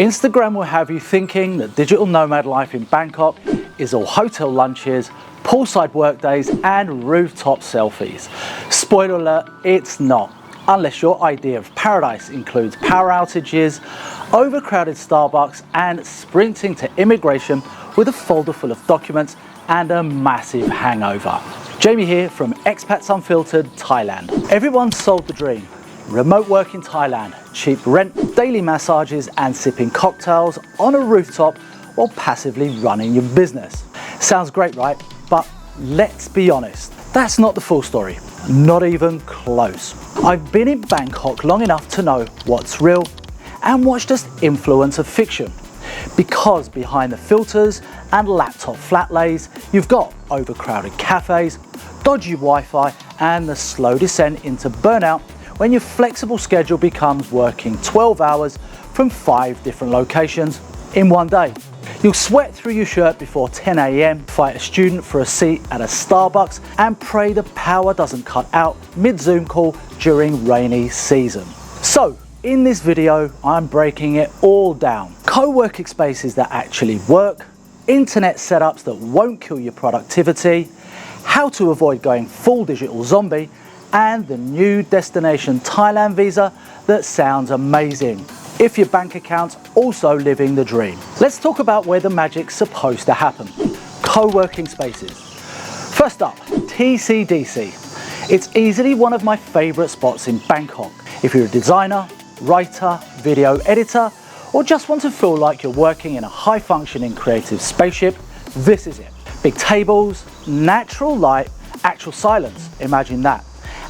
Instagram will have you thinking that digital nomad life in Bangkok is all hotel lunches, poolside work days and rooftop selfies. Spoiler alert, it's not. Unless your idea of paradise includes power outages, overcrowded Starbucks and sprinting to immigration with a folder full of documents and a massive hangover. Jamie here from Expats Unfiltered Thailand. Everyone sold the dream. Remote work in Thailand, cheap rent, daily massages and sipping cocktails on a rooftop while passively running your business. Sounds great, right? But let's be honest, that's not the full story. Not even close. I've been in Bangkok long enough to know what's real and what's just influence of fiction. Because behind the filters and laptop flat lays, you've got overcrowded cafes, dodgy Wi-Fi and the slow descent into burnout when your flexible schedule becomes working 12 hours from 5 different locations in one day. You'll sweat through your shirt before 10 AM, fight a student for a seat at a Starbucks and pray the power doesn't cut out mid-Zoom call during rainy season. So in this video, I'm breaking it all down. Co-working spaces that actually work, internet setups that won't kill your productivity, how to avoid going full digital zombie, and the new destination Thailand visa that sounds amazing if your bank account's also living the dream. Let's talk about where the magic's supposed to happen. Co-working spaces. First up, TCDC. It's easily one of my favorite spots in Bangkok. If you're a designer, writer, video editor, or just want to feel like you're working in a high-functioning creative spaceship, this is it. Big tables, natural light, actual silence, imagine that.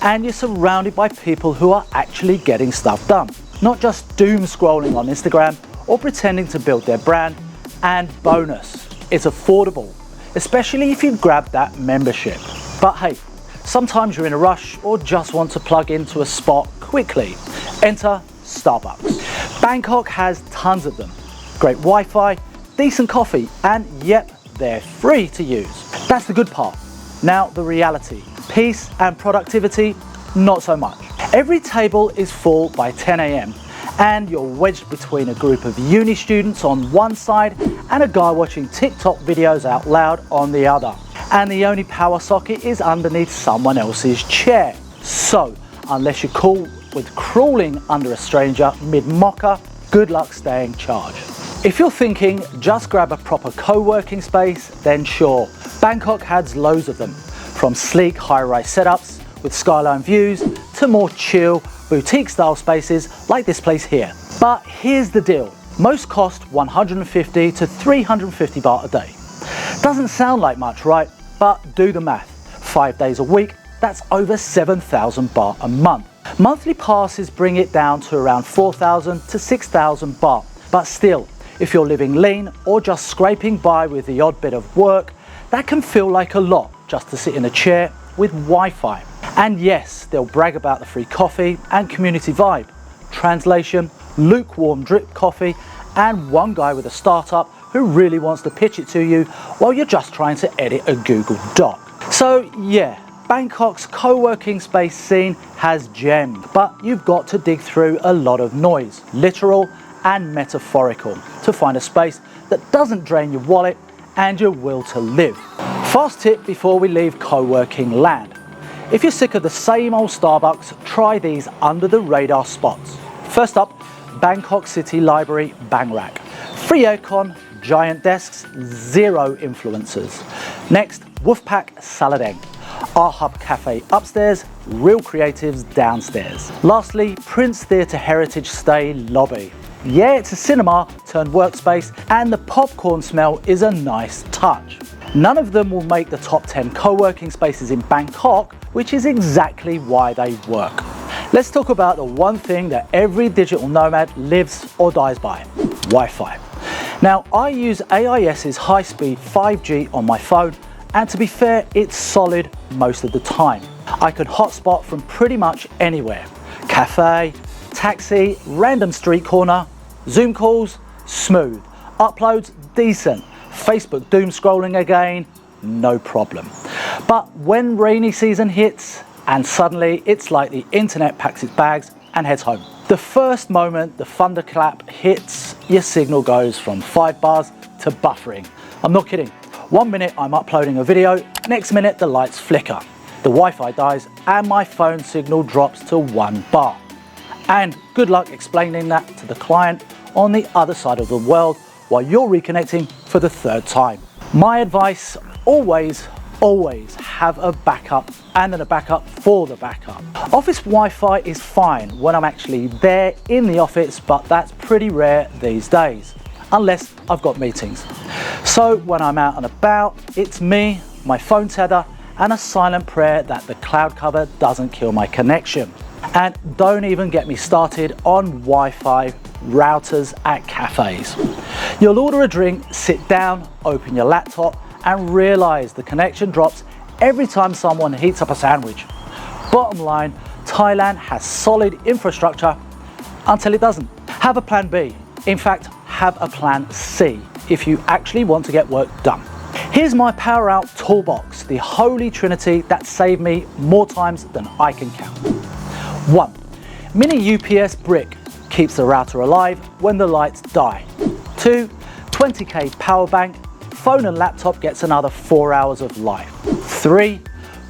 And you're surrounded by people who are actually getting stuff done. Not just doom scrolling on Instagram or pretending to build their brand. And bonus, it's affordable, especially if you grab that membership. But hey, sometimes you're in a rush or just want to plug into a spot quickly. Enter Starbucks. Bangkok has tons of them. Great Wi-Fi, decent coffee, and yep, they're free to use. That's the good part. Now the reality. Peace and productivity, not so much. Every table is full by 10 AM and you're wedged between a group of uni students on one side and a guy watching TikTok videos out loud on the other. And the only power socket is underneath someone else's chair. So, unless you're cool with crawling under a stranger mid-mocha, good luck staying charged. If you're thinking just grab a proper co-working space, then sure, Bangkok has loads of them. From sleek high-rise setups with skyline views to more chill boutique-style spaces like this place here. But here's the deal. Most cost 150 to 350 baht a day. Doesn't sound like much, right? But do the math. 5 days a week, that's over 7,000 baht a month. Monthly passes bring it down to around 4,000 to 6,000 baht. But still, if you're living lean or just scraping by with the odd bit of work, that can feel like a lot just to sit in a chair with Wi-Fi. And yes, they'll brag about the free coffee and community vibe. Translation, lukewarm drip coffee, and one guy with a startup who really wants to pitch it to you while you're just trying to edit a Google Doc. So yeah, Bangkok's co-working space scene has gems, but you've got to dig through a lot of noise, literal and metaphorical, to find a space that doesn't drain your wallet and your will to live. Fast tip before we leave co-working land. If you're sick of the same old Starbucks, try these under the radar spots. First up, Bangkok City Library Bang Rack. Free aircon, giant desks, zero influencers. Next, Wolfpack Saladeng. Art Hub Cafe upstairs, real creatives downstairs. Lastly, Prince Theatre Heritage Stay Lobby. Yeah, it's a cinema turned workspace and the popcorn smell is a nice touch. None of them will make the top 10 co-working spaces in Bangkok, which is exactly why they work. Let's talk about the one thing that every digital nomad lives or dies by: Wi-Fi. Now, I use AIS's high-speed 5G on my phone, and to be fair, it's solid most of the time. I can hotspot from pretty much anywhere. Cafe, taxi, random street corner, Zoom calls, smooth. Uploads, decent. Facebook doom scrolling again, no problem. But when rainy season hits, and suddenly it's like the internet packs its bags and heads home. The first moment the thunderclap hits, your signal goes from 5 bars to buffering. I'm not kidding. 1 minute I'm uploading a video, next minute the lights flicker, the Wi-Fi dies and my phone signal drops to 1 bar. And good luck explaining that to the client on the other side of the world while you're reconnecting for the 3rd time. My advice, always have a backup and then a backup for the backup. Office Wi-Fi is fine when I'm actually there in the office, but that's pretty rare these days, unless I've got meetings. So when I'm out and about, it's me, my phone tether, and a silent prayer that the cloud cover doesn't kill my connection. And don't even get me started on Wi-Fi routers at cafes. You'll order a drink, sit down, open your laptop, and realize the connection drops every time someone heats up a sandwich. Bottom line, Thailand has solid infrastructure until it doesn't. Have a plan B. In fact, have a plan C if you actually want to get work done. Here's my power out toolbox, the holy trinity that saved me more times than I can count. 1. Mini UPS brick keeps the router alive when the lights die. 2. 20k power bank, phone and laptop gets another 4 hours of life. 3.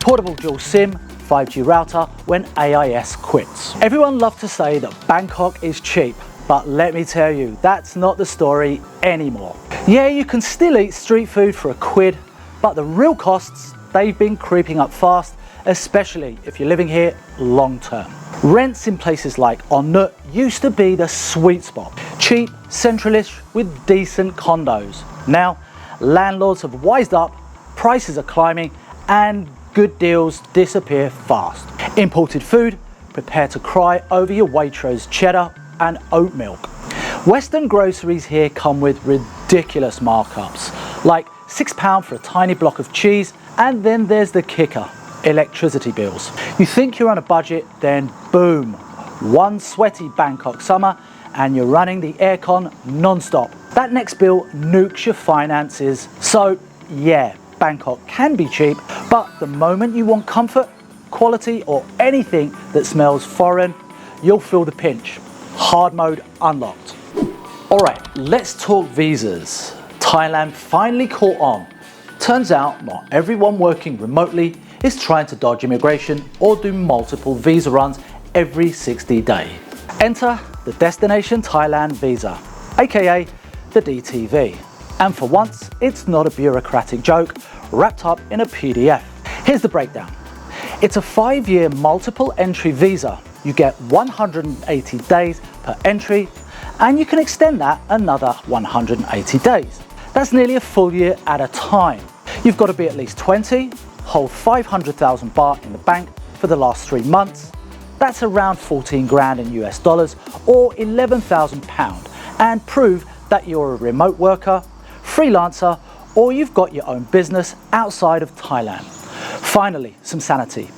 Portable dual SIM, 5G router when AIS quits. Everyone loves to say that Bangkok is cheap, but let me tell you, that's not the story anymore. Yeah, you can still eat street food for £1, but the real costs, they've been creeping up fast, especially if you're living here long term. Rents in places like Nut used to be the sweet spot. Cheap, centralish with decent condos. Now, landlords have wised up, prices are climbing, and good deals disappear fast. Imported food, prepare to cry over your Waitrose cheddar and oat milk. Western groceries here come with ridiculous markups, like £6 for a tiny block of cheese, and then there's the kicker, electricity bills. You think you're on a budget, then boom, one sweaty Bangkok summer and you're running the aircon non-stop. That next bill nukes your finances. So yeah, Bangkok can be cheap, but the moment you want comfort, quality, or anything that smells foreign, you'll feel the pinch. Hard mode unlocked. All right, let's talk visas. Thailand finally caught on. Turns out not everyone working remotely is trying to dodge immigration or do multiple visa runs every 60 days. Enter the Destination Thailand visa, aka the DTV. And for once, it's not a bureaucratic joke wrapped up in a PDF. Here's the breakdown. It's a 5-year multiple entry visa. You get 180 days per entry, and you can extend that another 180 days. That's nearly a full year at a time. You've got to be at least 20, hold 500,000 baht in the bank for the last 3 months. That's around 14 grand in US dollars or 11,000 pounds, and prove that you're a remote worker, freelancer, or you've got your own business outside of Thailand. Finally, some sanity.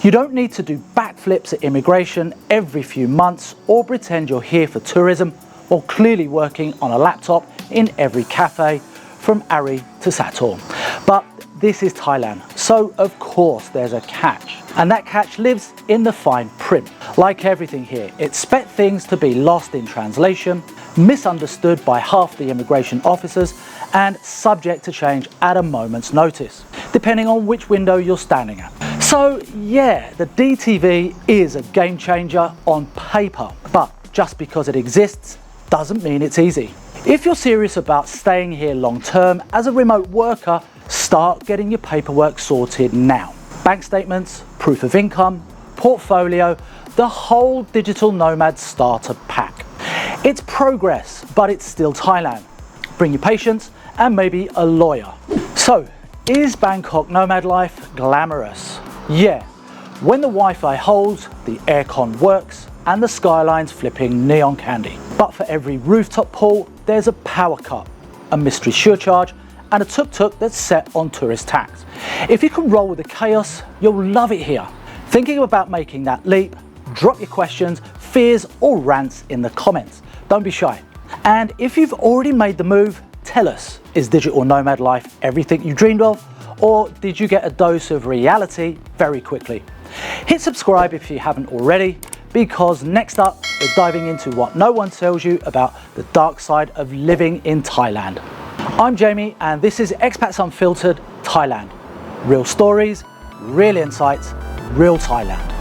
You don't need to do backflips at immigration every few months or pretend you're here for tourism or clearly working on a laptop in every cafe from Ari to Sator. But this is Thailand, so of course there's a catch. And that catch lives in the fine print. Like everything here, expect things to be lost in translation, misunderstood by half the immigration officers, and subject to change at a moment's notice, depending on which window you're standing at. So yeah, the DTV is a game changer on paper, but just because it exists doesn't mean it's easy. If you're serious about staying here long term as a remote worker, start getting your paperwork sorted now. Bank statements, proof of income, portfolio, the whole digital nomad starter pack. It's progress, but it's still Thailand. Bring your patience and maybe a lawyer. So, is Bangkok nomad life glamorous? Yeah, when the Wi-Fi holds, the aircon works, and the skyline's flipping neon candy. But for every rooftop pool, there's a power cut, a mystery surcharge, and a tuk-tuk that's set on tourist tax. If you can roll with the chaos, you'll love it here. Thinking about making that leap? Drop your questions, fears, or rants in the comments. Don't be shy. And if you've already made the move, tell us, is digital nomad life everything you dreamed of? Or did you get a dose of reality very quickly? Hit subscribe if you haven't already. because next up we're diving into what no one tells you about the dark side of living in Thailand. I'm Jamie and this is Expats Unfiltered Thailand. Real stories, real insights, real Thailand.